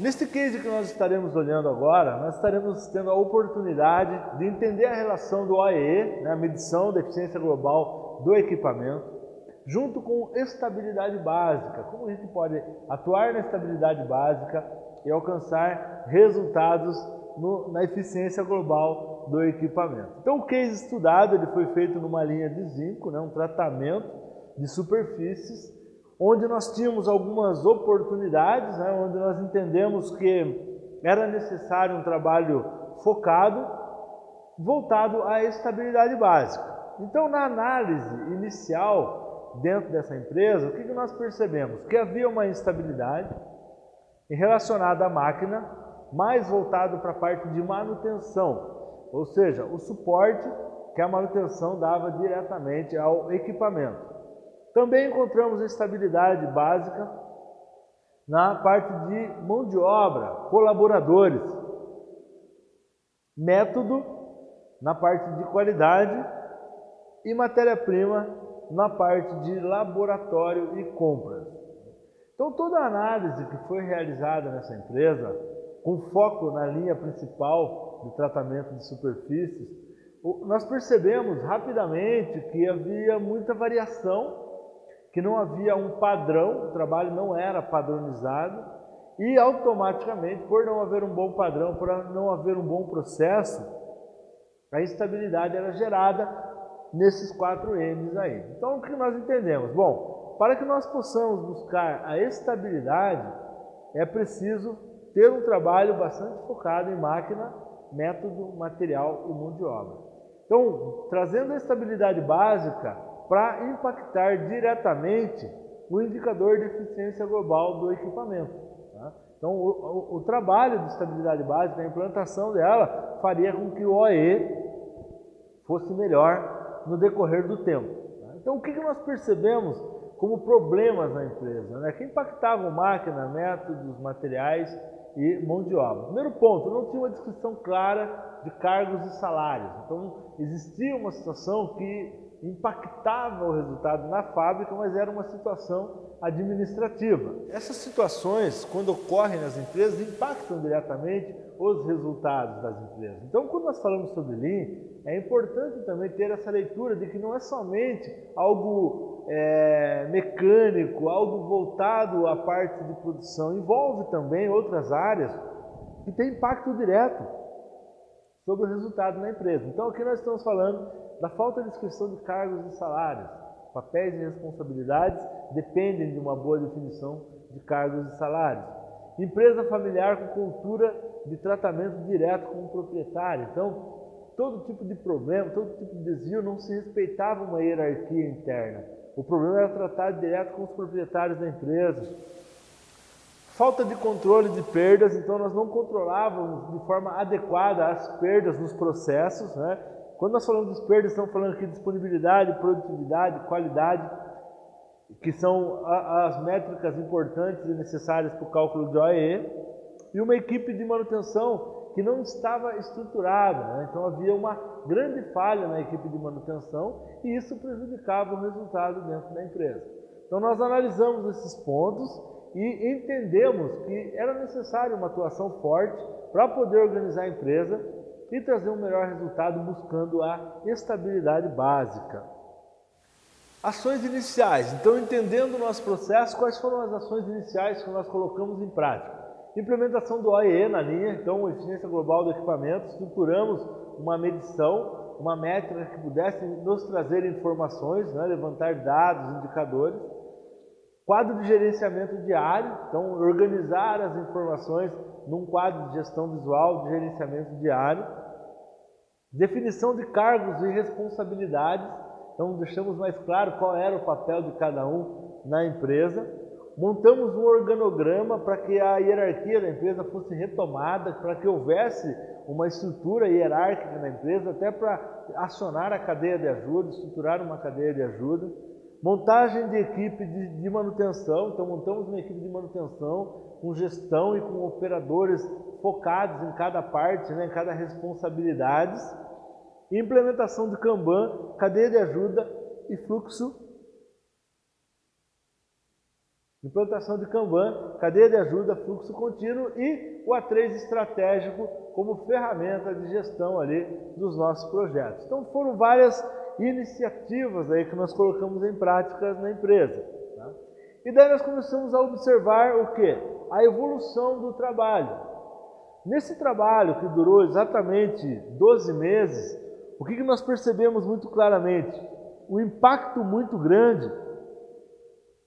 Neste case que nós estaremos olhando agora, nós estaremos tendo a oportunidade de entender a relação do OEE, né, a medição da eficiência global do equipamento, junto com estabilidade básica. Como a gente pode atuar na estabilidade básica e alcançar resultados na eficiência global do equipamento. Então o case estudado ele foi feito numa linha de zinco, né, um tratamento de superfícies, onde nós tínhamos algumas oportunidades, né, onde nós entendemos que era necessário um trabalho focado, voltado à estabilidade básica. Então, na análise inicial dentro dessa empresa, o que nós percebemos? Que havia uma instabilidade relacionada à máquina, mais voltado para a parte de manutenção, ou seja, o suporte que a manutenção dava diretamente ao equipamento. Também encontramos a estabilidade básica na parte de mão de obra, colaboradores, método na parte de qualidade e matéria-prima na parte de laboratório e compras. Então toda a análise que foi realizada nessa empresa, com foco na linha principal de tratamento de superfícies, nós percebemos rapidamente que havia muita variação, que não havia um padrão, o trabalho não era padronizado e automaticamente, por não haver um bom padrão, por não haver um bom processo, a instabilidade era gerada nesses 4 M's aí. Então o que nós entendemos? Bom, para que nós possamos buscar a estabilidade, é preciso ter um trabalho bastante focado em máquina, método, material e mão de obra. Então, trazendo a estabilidade básica, para impactar diretamente o indicador de eficiência global do equipamento. Tá? Então, o trabalho de estabilidade básica, a implantação dela, faria com que o OE fosse melhor no decorrer do tempo. Tá? Então, o que nós percebemos como problemas na empresa, né? Que impactavam máquina, métodos, materiais e mão de obra. Primeiro ponto, não tinha uma descrição clara de cargos e salários. Então, existia uma situação que impactava o resultado na fábrica, mas era uma situação administrativa. Essas situações, quando ocorrem nas empresas, impactam diretamente os resultados das empresas. Então, quando nós falamos sobre Lean, é importante também ter essa leitura de que não é somente algo mecânico, algo voltado à parte de produção, envolve também outras áreas que têm impacto direto sobre o resultado na empresa. Então, aqui nós estamos falando da falta de descrição de cargos e salários. Papéis e responsabilidades dependem de uma boa definição de cargos e salários. Empresa familiar com cultura de tratamento direto com o proprietário. Então, todo tipo de problema, todo tipo de desvio não se respeitava uma hierarquia interna. O problema era tratado direto com os proprietários da empresa. Falta de controle de perdas, então nós não controlávamos de forma adequada as perdas nos processos, né? Quando nós falamos de perdas, estamos falando aqui de disponibilidade, produtividade, qualidade, que são as métricas importantes e necessárias para o cálculo de OEE, e uma equipe de manutenção que não estava estruturada, né? Então havia uma grande falha na equipe de manutenção e isso prejudicava o resultado dentro da empresa. Então nós analisamos esses pontos e entendemos que era necessário uma atuação forte para poder organizar a empresa e trazer um melhor resultado buscando a estabilidade básica. Ações iniciais. Então, entendendo o nosso processo, quais foram as ações iniciais que nós colocamos em prática? Implementação do OEE na linha, então, eficiência global do equipamento, estruturamos uma medição, uma métrica que pudesse nos trazer informações, né, levantar dados, indicadores. Quadro de gerenciamento diário, então, organizar as informações num quadro de gestão visual de gerenciamento diário. Definição de cargos e responsabilidades, então deixamos mais claro qual era o papel de cada um na empresa. Montamos um organograma para que a hierarquia da empresa fosse retomada, para que houvesse uma estrutura hierárquica na empresa, até para acionar a cadeia de ajuda, estruturar uma cadeia de ajuda. Montagem de equipe de manutenção, então montamos uma equipe de manutenção com gestão e com operadores focados em cada parte, né, em cada responsabilidade. Implementação de Kanban, cadeia de ajuda e fluxo Implantação de Kanban, cadeia de ajuda, fluxo contínuo e o A3 estratégico como ferramenta de gestão ali dos nossos projetos. Então foram várias iniciativas aí que nós colocamos em prática na empresa. Tá? E daí nós começamos a observar o quê? A evolução do trabalho. Nesse trabalho que durou exatamente 12 meses, o que nós percebemos muito claramente? O impacto muito grande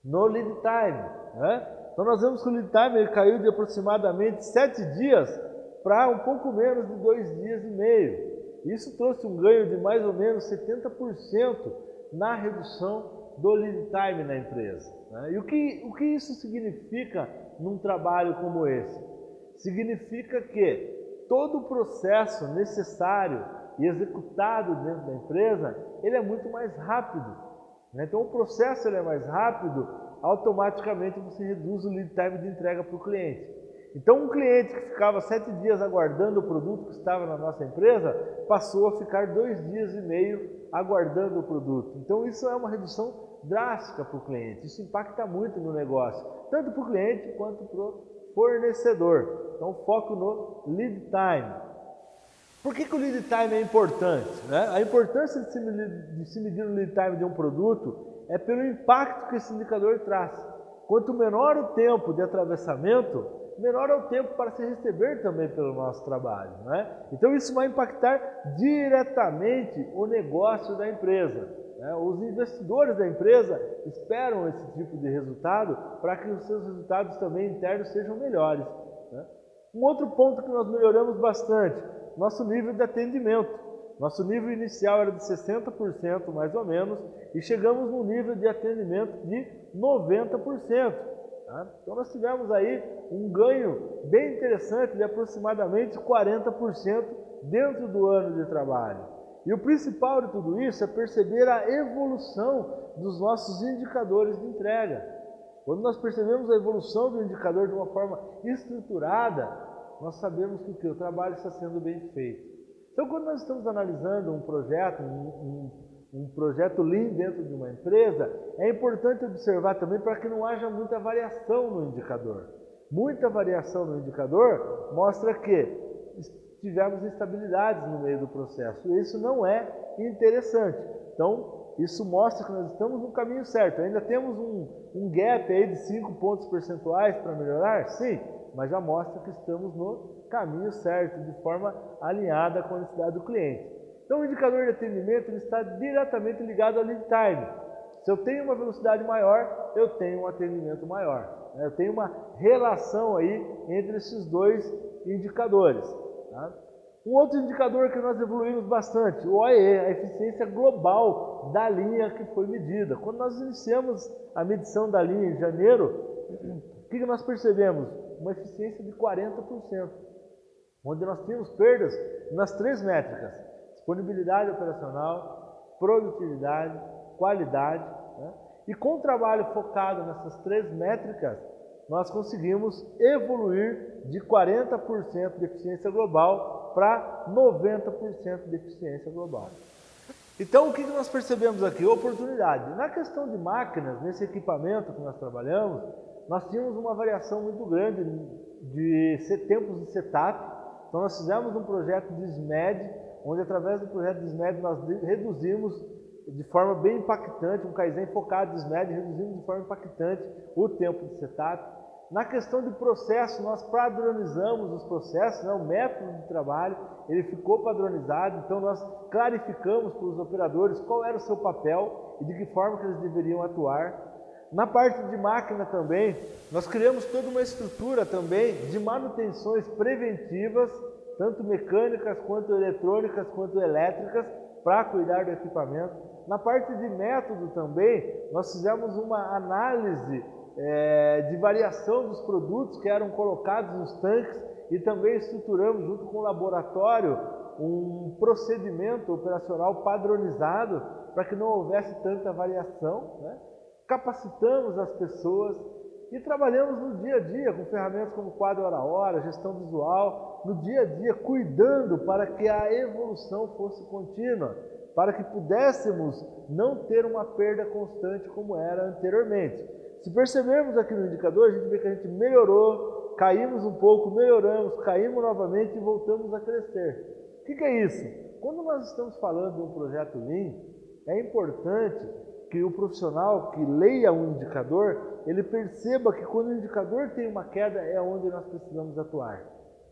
no lead time. Né? Então nós vemos que o lead time ele caiu de aproximadamente 7 dias para um pouco menos de 2 dias e meio. Isso trouxe um ganho de mais ou menos 70% na redução do lead time na empresa. Né? E o que isso significa num trabalho como esse? Significa que todo o processo necessário e executado dentro da empresa, ele é muito mais rápido. Então o processo ele é mais rápido, automaticamente você reduz o lead time de entrega para o cliente. Então um cliente que ficava 7 dias aguardando o produto que estava na nossa empresa, passou a ficar 2 dias e meio aguardando o produto. Então isso é uma redução drástica para o cliente, isso impacta muito no negócio, tanto para o cliente quanto para o fornecedor. Então foco no lead time. Por que o lead time é importante? Né? A importância de se medir o lead time de um produto é pelo impacto que esse indicador traz. Quanto menor o tempo de atravessamento, menor é o tempo para se receber também pelo nosso trabalho. Né? Então isso vai impactar diretamente o negócio da empresa. Né? Os investidores da empresa esperam esse tipo de resultado para que os seus resultados também internos sejam melhores. Né? Um outro ponto que nós melhoramos bastante, nosso nível de atendimento. Nosso nível inicial era de 60% mais ou menos e chegamos num nível de atendimento de 90%. Tá? Então nós tivemos aí um ganho bem interessante de aproximadamente 40% dentro do ano de trabalho. E o principal de tudo isso é perceber a evolução dos nossos indicadores de entrega. Quando nós percebemos a evolução do indicador de uma forma estruturada, nós sabemos que o trabalho está sendo bem feito. Então, quando nós estamos analisando um projeto, um projeto Lean dentro de uma empresa, é importante observar também para que não haja muita variação no indicador. Muita variação no indicador mostra que tivemos instabilidades no meio do processo. E isso não é interessante. Então, isso mostra que nós estamos no caminho certo. Ainda temos um gap aí de 5 pontos percentuais para melhorar? Sim, mas já mostra que estamos no caminho certo, de forma alinhada com a necessidade do cliente. Então o indicador de atendimento ele está diretamente ligado ao lead time. Se eu tenho uma velocidade maior, eu tenho um atendimento maior. Eu tenho uma relação aí entre esses dois indicadores. Tá? Um outro indicador que nós evoluímos bastante, o OEE, a eficiência global da linha que foi medida. Quando nós iniciamos a medição da linha em janeiro, o que nós percebemos? Uma eficiência de 40%, onde nós tínhamos perdas nas 3 métricas, disponibilidade operacional, produtividade, qualidade. Né? E com o trabalho focado nessas 3 métricas, nós conseguimos evoluir de 40% de eficiência global para 90% de eficiência global. Então, o que nós percebemos aqui? Oportunidade. Na questão de máquinas, nesse equipamento que nós trabalhamos, nós tínhamos uma variação muito grande de tempos de setup. Então nós fizemos um projeto de SMED, onde através do projeto de SMED nós reduzimos de forma bem impactante, um Kaizen focado de SMED, reduzimos de forma impactante o tempo de setup. Na questão de processo, nós padronizamos os processos, né? O método de trabalho ele ficou padronizado, então nós clarificamos para os operadores qual era o seu papel e de que forma que eles deveriam atuar. Na parte de máquina também, nós criamos toda uma estrutura também de manutenções preventivas, tanto mecânicas, quanto eletrônicas, quanto elétricas, para cuidar do equipamento. Na parte de método também, nós fizemos uma análise de variação dos produtos que eram colocados nos tanques e também estruturamos junto com o laboratório um procedimento operacional padronizado para que não houvesse tanta variação, né? Capacitamos as pessoas e trabalhamos no dia a dia com ferramentas como quadro hora a hora, gestão visual, no dia a dia cuidando para que a evolução fosse contínua, para que pudéssemos não ter uma perda constante como era anteriormente. Se percebermos aqui no indicador, a gente vê que a gente melhorou, caímos um pouco, melhoramos, caímos novamente e voltamos a crescer. O que é isso? Quando nós estamos falando de um projeto Lean, é importante que o profissional que leia um indicador, ele perceba que quando o indicador tem uma queda é onde nós precisamos atuar,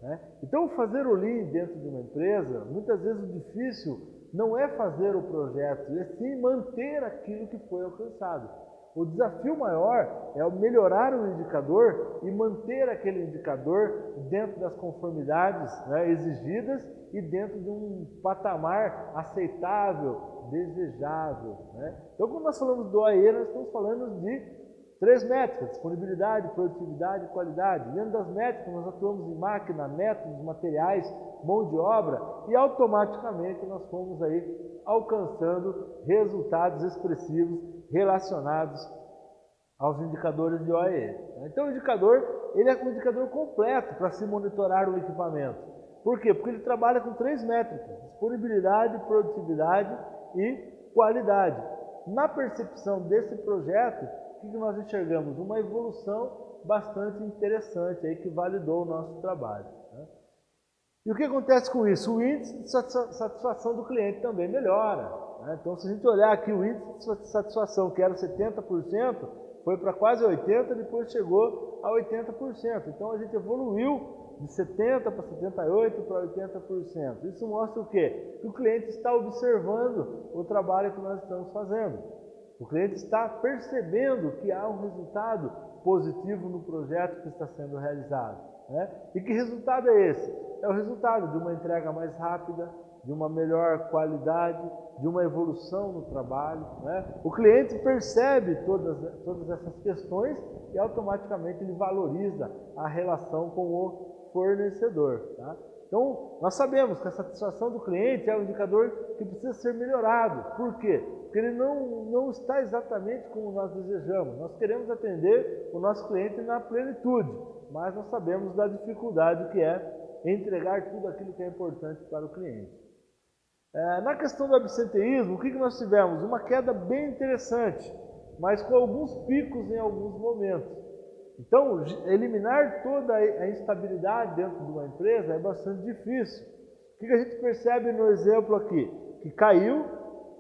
né? Então, fazer o Lean dentro de uma empresa, muitas vezes o difícil não é fazer o projeto, é sim manter aquilo que foi alcançado. O desafio maior é melhorar o indicador e manter aquele indicador dentro das conformidades, né, exigidas e dentro de um patamar aceitável, desejável, né? Então, quando nós falamos do OAE, nós estamos falando de 3 métricas: disponibilidade, produtividade e qualidade. Dentro das métricas, nós atuamos em máquina, métodos, materiais, mão de obra e automaticamente nós fomos aí alcançando resultados expressivos relacionados aos indicadores de OAE. Então, o indicador, ele é um indicador completo para se monitorar o equipamento. Por quê? Porque ele trabalha com 3 métricas: disponibilidade, produtividade e qualidade. Na percepção desse projeto, o que nós enxergamos? Uma evolução bastante interessante aí que validou o nosso trabalho, né? E o que acontece com isso? O índice de satisfação do cliente também melhora, né? Então, se a gente olhar aqui, o índice de satisfação, que era 70%, foi para quase 80%, depois chegou a 80%. Então, a gente evoluiu de 70% para 78% para 80%. Isso mostra o quê? Que o cliente está observando o trabalho que nós estamos fazendo. O cliente está percebendo que há um resultado positivo no projeto que está sendo realizado, né? E que resultado é esse? É o resultado de uma entrega mais rápida, de uma melhor qualidade, de uma evolução no trabalho, né? O cliente percebe todas essas questões e automaticamente ele valoriza a relação com o fornecedor, tá? Então, nós sabemos que a satisfação do cliente é um indicador que precisa ser melhorado. Por quê? Porque ele não está exatamente como nós desejamos. Nós queremos atender o nosso cliente na plenitude, mas nós sabemos da dificuldade que é entregar tudo aquilo que é importante para o cliente. Na questão do absenteísmo, o que nós tivemos? Uma queda bem interessante, mas com alguns picos em alguns momentos. Então, eliminar toda a instabilidade dentro de uma empresa é bastante difícil. O que a gente percebe no exemplo aqui? Que caiu,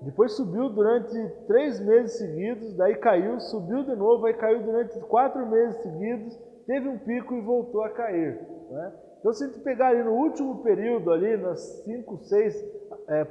depois subiu durante 3 meses seguidos, daí caiu, subiu de novo, aí caiu durante 4 meses seguidos, teve um pico e voltou a cair, né? Então, se a gente pegar ali no último período, ali nas 5, 6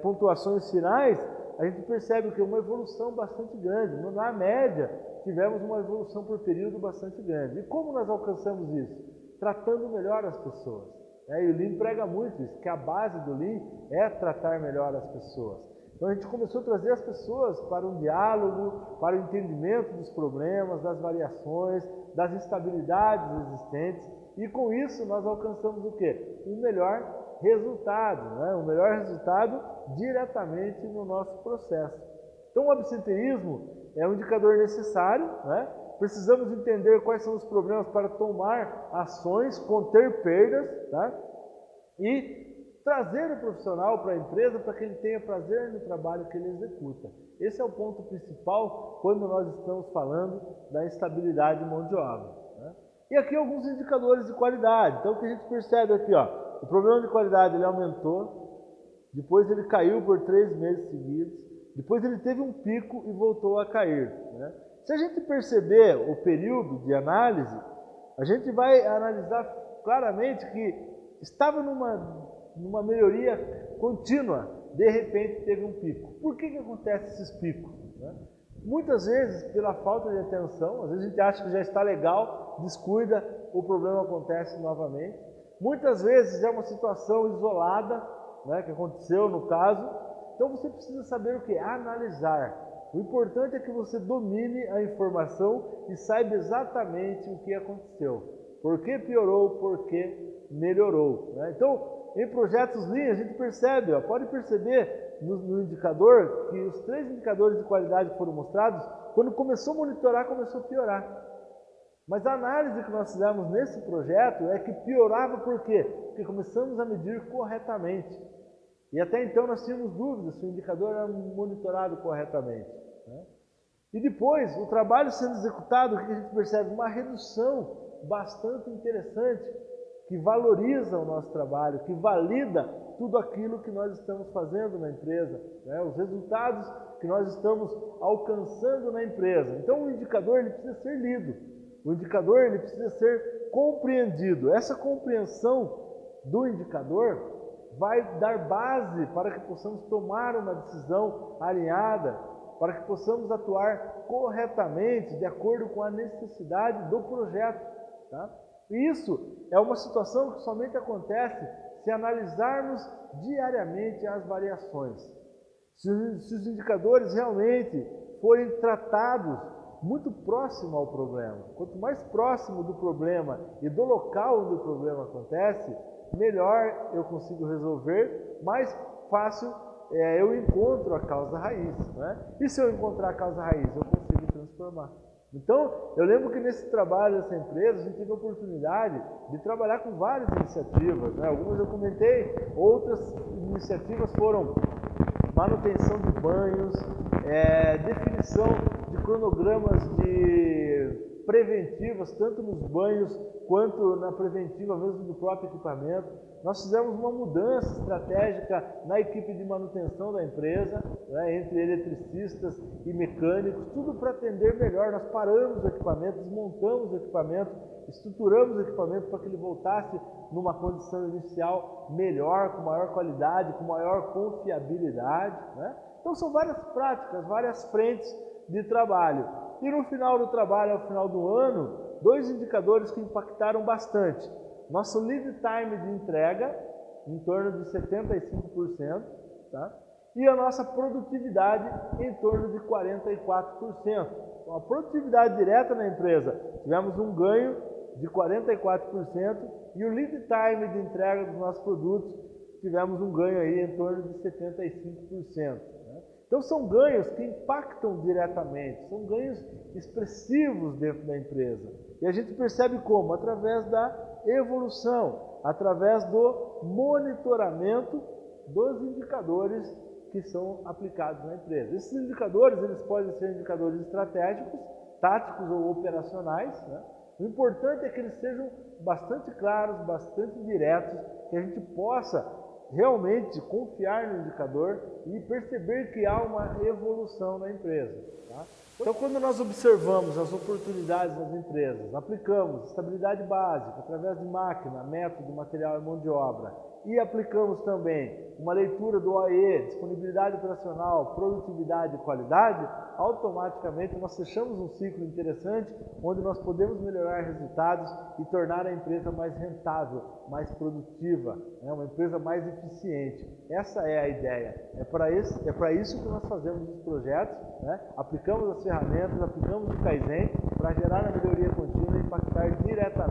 pontuações finais, a gente percebe que é uma evolução bastante grande. Na média, tivemos uma evolução por período bastante grande. E como nós alcançamos isso? Tratando melhor as pessoas. E o Lean prega muito isso, que a base do Lean é tratar melhor as pessoas. Então a gente começou a trazer as pessoas para um diálogo, para o entendimento dos problemas, das variações, das instabilidades existentes. E com isso nós alcançamos o quê? Um melhor resultado, né? Um melhor resultado diretamente no nosso processo. Então, o absenteísmo é um indicador necessário, né? Precisamos entender quais são os problemas para tomar ações, conter perdas, tá? E trazer o profissional para a empresa para que ele tenha prazer no trabalho que ele executa. Esse é o ponto principal quando nós estamos falando da instabilidade de mão de obra, né? E aqui alguns indicadores de qualidade. Então, o que a gente percebe aqui, ó, o problema de qualidade ele aumentou, depois ele caiu por 3 meses seguidos, depois ele teve um pico e voltou a cair, né? Se a gente perceber o período de análise, a gente vai analisar claramente que estava numa melhoria contínua, de repente teve um pico. Por que acontece esses picos, né? Muitas vezes pela falta de atenção, às vezes a gente acha que já está legal, descuida, o problema acontece novamente. Muitas vezes é uma situação isolada, né, que aconteceu no caso. Então você precisa saber o que? Analisar. O importante é que você domine a informação e saiba exatamente o que aconteceu. Por que piorou, por que melhorou, né? Então, em projetos Lean, a gente percebe, pode perceber no indicador que os 3 indicadores de qualidade que foram mostrados, quando começou a monitorar, começou a piorar. Mas a análise que nós fizemos nesse projeto é que piorava por quê? Porque começamos a medir corretamente. E até então nós tínhamos dúvidas se o indicador era monitorado corretamente, né? E depois, o trabalho sendo executado, o que a gente percebe? Uma redução bastante interessante, que valoriza o nosso trabalho, que valida tudo aquilo que nós estamos fazendo na empresa, né? Os resultados que nós estamos alcançando na empresa. Então, o indicador ele precisa ser lido, o indicador ele precisa ser compreendido. Essa compreensão do indicador vai dar base para que possamos tomar uma decisão alinhada, para que possamos atuar corretamente, de acordo com a necessidade do projeto. Tá? E isso é uma situação que somente acontece se analisarmos diariamente as variações. Se os indicadores realmente forem tratados muito próximo ao problema. Quanto mais próximo do problema e do local onde o problema acontece, melhor eu consigo resolver, mais fácil eu encontro a causa raiz. Né? E se eu encontrar a causa raiz, eu consigo transformar. Então, eu lembro que nesse trabalho dessa empresa, a gente teve a oportunidade de trabalhar com várias iniciativas. Né? Algumas eu comentei, outras iniciativas foram manutenção de banhos, definição de cronogramas de preventivas, tanto nos banhos quanto na preventiva mesmo do próprio equipamento. Nós fizemos uma mudança estratégica na equipe de manutenção da empresa, né, entre eletricistas e mecânicos, tudo para atender melhor. Nós paramos o equipamento, desmontamos o equipamento, estruturamos o equipamento para que ele voltasse numa condição inicial melhor, com maior qualidade, com maior confiabilidade. Né? Então são várias práticas, várias frentes de trabalho. E no final do trabalho, ao final do ano, dois indicadores que impactaram bastante. Nosso lead time de entrega, em torno de 75%, tá? E a nossa produtividade, em torno de 44%. Então, a produtividade direta na empresa, tivemos um ganho de 44%, e o lead time de entrega dos nossos produtos, tivemos um ganho aí em torno de 75%. Então são ganhos que impactam diretamente, são ganhos expressivos dentro da empresa. E a gente percebe como? Através da evolução, através do monitoramento dos indicadores que são aplicados na empresa. Esses indicadores, eles podem ser indicadores estratégicos, táticos ou operacionais, né? O importante é que eles sejam bastante claros, bastante diretos, que a gente possa realmente confiar no indicador e perceber que há uma evolução na empresa. Tá? Então, quando nós observamos as oportunidades das empresas, aplicamos estabilidade básica através de máquina, método, material e mão de obra, e aplicamos também uma leitura do OE, disponibilidade operacional, produtividade e qualidade, automaticamente nós fechamos um ciclo interessante onde nós podemos melhorar resultados e tornar a empresa mais rentável, mais produtiva, né? Uma empresa mais eficiente. Essa é a ideia. É para isso que nós fazemos os projetos, né? Aplicamos as ferramentas, aplicamos o Kaizen para gerar a melhoria contínua e impactar diretamente